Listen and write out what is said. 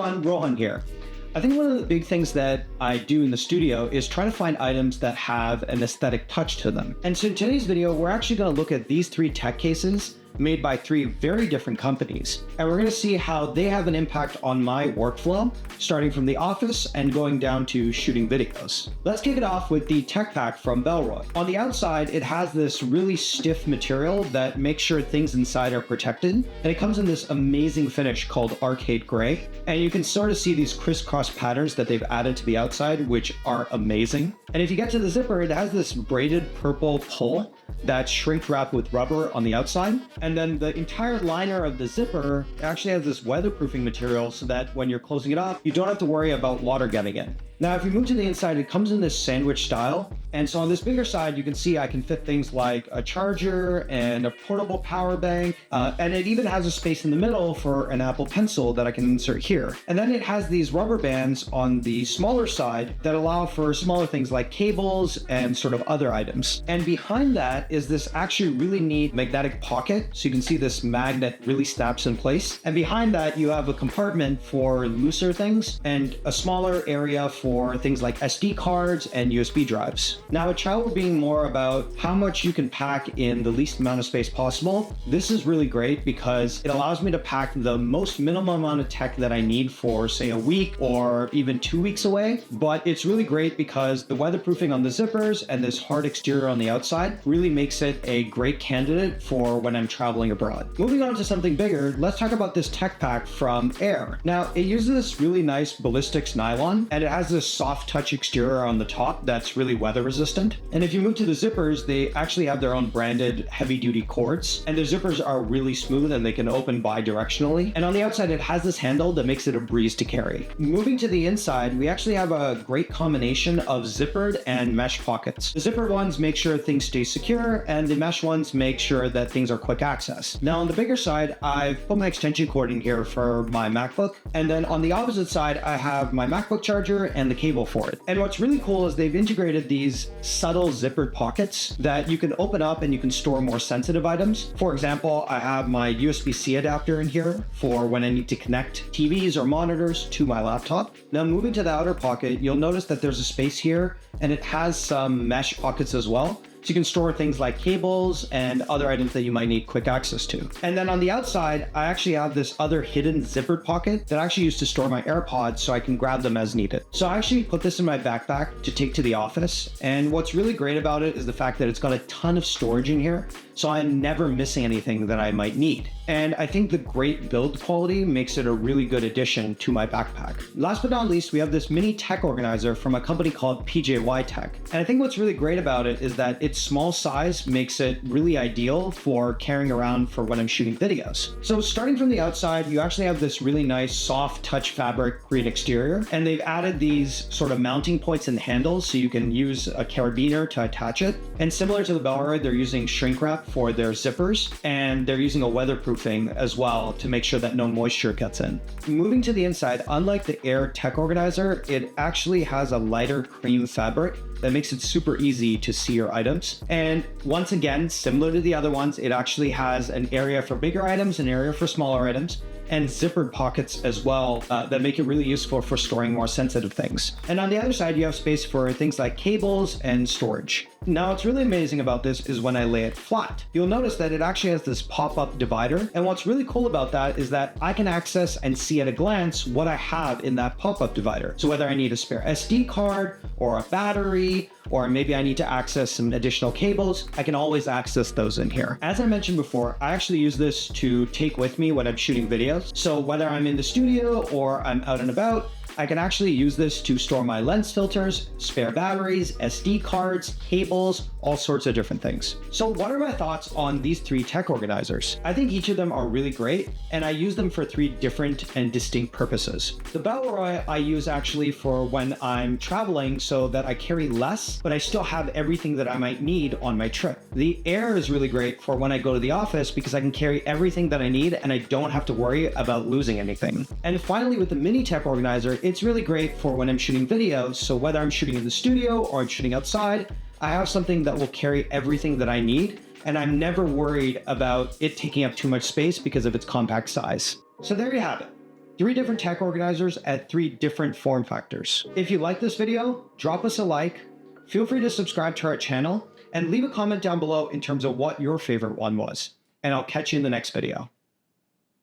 everyone, Rohan here. I think one of the big things that I do in the studio is try to find items that have an aesthetic touch to them. And so in today's video, we're actually going to look at these 3 tech cases made by 3 very different companies. And we're going to see how they have an impact on my workflow, starting from the office and going down to shooting videos. Let's kick it off with the tech pack from Bellroy. On the outside, it has this really stiff material that makes sure things inside are protected. And it comes in this amazing finish called Arcade Gray. And you can sort of see these crisscross patterns that they've added to the outside, which are amazing. And if you get to the zipper, it has this braided purple pull that's shrink wrapped with rubber on the outside. And then the entire liner of the zipper actually has this weatherproofing material so that when you're closing it up, you don't have to worry about water getting in. Now, if you move to the inside, it comes in this sandwich style. And so on this bigger side, you can see I can fit things like a charger and a portable power bank. And it even has a space in the middle for an Apple Pencil that I can insert here. And then it has these rubber bands on the smaller side that allow for smaller things like cables and sort of other items. And behind that is this actually really neat magnetic pocket. So you can see this magnet really snaps in place. And behind that, you have a compartment for looser things and a smaller area for things like SD cards and USB drives. Now, with travel being more about how much you can pack in the least amount of space possible, this is really great because it allows me to pack the most minimum amount of tech that I need for, say, a week or even 2 weeks away. But it's really great because the weatherproofing on the zippers and this hard exterior on the outside really makes it a great candidate for when I'm traveling abroad. Moving on to something bigger, let's talk about this tech pack from Aer. Now, it uses this really nice ballistics nylon, and it has this soft touch exterior on the top that's really weather resistant. And if you move to the zippers, they actually have their own branded heavy duty cords, and the zippers are really smooth and they can open bi-directionally. And on the outside, it has this handle that makes it a breeze to carry. Moving to the inside, we actually have a great combination of zippered and mesh pockets. The zippered ones make sure things stay secure, and the mesh ones make sure that things are quick access. Now on the bigger side, I've put my extension cord in here for my MacBook, and then on the opposite side, I have my MacBook charger and the cable for it. And what's really cool is they've integrated these subtle zippered pockets that you can open up and you can store more sensitive items. For example, I have my USB-C adapter in here for when I need to connect TVs or monitors to my laptop. Now moving to the outer pocket, you'll notice that there's a space here and it has some mesh pockets as well. So you can store things like cables and other items that you might need quick access to. And then on the outside, I actually have this other hidden zippered pocket that I actually use to store my AirPods so I can grab them as needed. So I actually put this in my backpack to take to the office. And what's really great about it is the fact that it's got a ton of storage in here. So I'm never missing anything that I might need. And I think the great build quality makes it a really good addition to my backpack. Last but not least, we have this mini tech organizer from a company called PGYTECH. And I think what's really great about it is that its small size makes it really ideal for carrying around for when I'm shooting videos. So starting from the outside, you actually have this really nice soft touch fabric green exterior. And they've added these sort of mounting points and handles so you can use a carabiner to attach it. And similar to the Bellroy, they're using shrink wrap for their zippers, and they're using a weatherproofing as well to make sure that no moisture gets in. Moving to the inside, unlike the Aer Tech Organizer, it actually has a lighter cream fabric that makes it super easy to see your items. And once again, similar to the other ones, it actually has an area for bigger items, an area for smaller items, and zippered pockets as well that make it really useful for storing more sensitive things. And on the other side, you have space for things like cables and storage. Now, what's really amazing about this is when I lay it flat, you'll notice that it actually has this pop-up divider. And what's really cool about that is that I can access and see at a glance what I have in that pop-up divider. So whether I need a spare SD card or a battery, or maybe I need to access some additional cables, I can always access those in here. As I mentioned before, I actually use this to take with me when I'm shooting videos. So whether I'm in the studio or I'm out and about, I can actually use this to store my lens filters, spare batteries, SD cards, cables, all sorts of different things. So what are my thoughts on these 3 tech organizers? I think each of them are really great, and I use them for 3 different and distinct purposes. The Bellroy I use actually for when I'm traveling so that I carry less, but I still have everything that I might need on my trip. The Aer is really great for when I go to the office because I can carry everything that I need and I don't have to worry about losing anything. And finally, with the mini tech organizer, it's really great for when I'm shooting videos. So whether I'm shooting in the studio or I'm shooting outside, I have something that will carry everything that I need, and I'm never worried about it taking up too much space because of its compact size. So there you have it. 3 different tech organizers at 3 different form factors. If you like this video, drop us a like, feel free to subscribe to our channel, and leave a comment down below in terms of what your favorite one was. And I'll catch you in the next video.